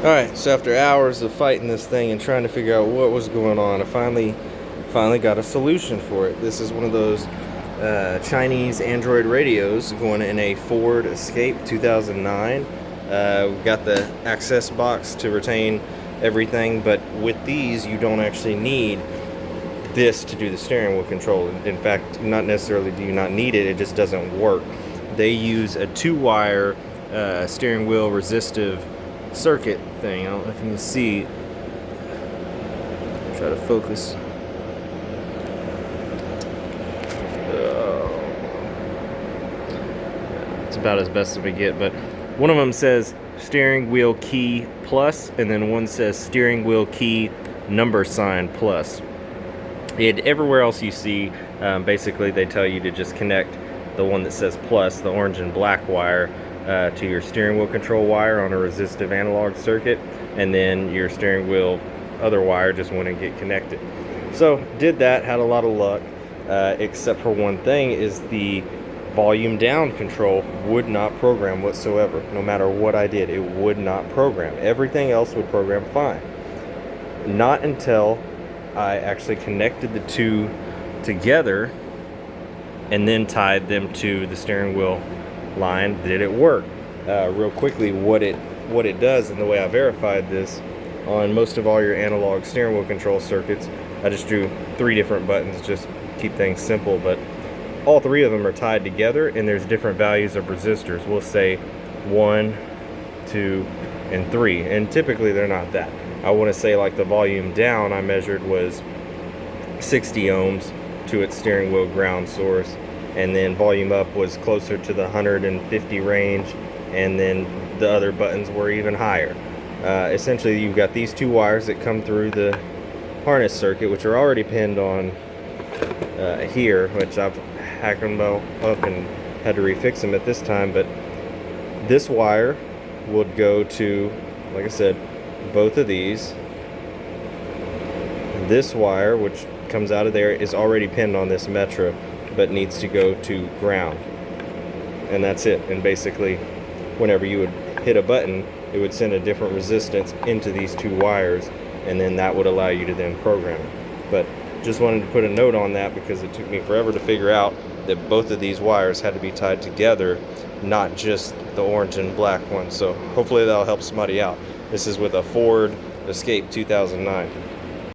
Alright, so after hours of fighting this thing and trying to figure out what was going on, I finally got a solution for it. This is one of those Chinese Android radios going in a Ford Escape 2009. We've got the access box to retain everything, but with these you don't actually need this to do the steering wheel control. In fact, not necessarily do you not need it, it just doesn't work. They use a 2-wire steering wheel resistive circuit thing. I don't know if you can see. Try to focus. It's about as best as we get, but one of them says steering wheel key plus, and then one says steering wheel key #sign plus. Everywhere else you see, basically they tell you to just connect the one that says plus, the orange and black wire, to your steering wheel control wire on a resistive analog circuit, and then your steering wheel other wire just wouldn't get connected. So did that, had a lot of luck, except for one thing, is the volume down control would not program whatsoever. No matter what I did, it would not program. Everything else would program fine. Not until I actually connected the two together and then tied them to the steering wheel line did it work. Real quickly, what it does, and the way I verified this on most of all your analog steering wheel control circuits, I just drew 3 different buttons, just keep things simple, but all 3 of them are tied together and there's different values of resistors. We'll say 1, 2, and 3, and typically they're not that. I want to say like the volume down I measured was 60 ohms to its steering wheel ground source, and then volume up was closer to the 150 range, and then the other buttons were even higher. Essentially you've got these 2 wires that come through the harness circuit, which are already pinned on here, which I've hacked them up and had to refix them at this time, but this wire would go to, like I said, both of these. This wire, which comes out of there, is already pinned on this Metra, but needs to go to ground, and that's it. And basically whenever you would hit a button, it would send a different resistance into these 2 wires, and then that would allow you to then program it. But just wanted to put a note on that because it took me forever to figure out that both of these wires had to be tied together, not just the orange and black one. So hopefully that'll help somebody out. This is with a Ford Escape 2009.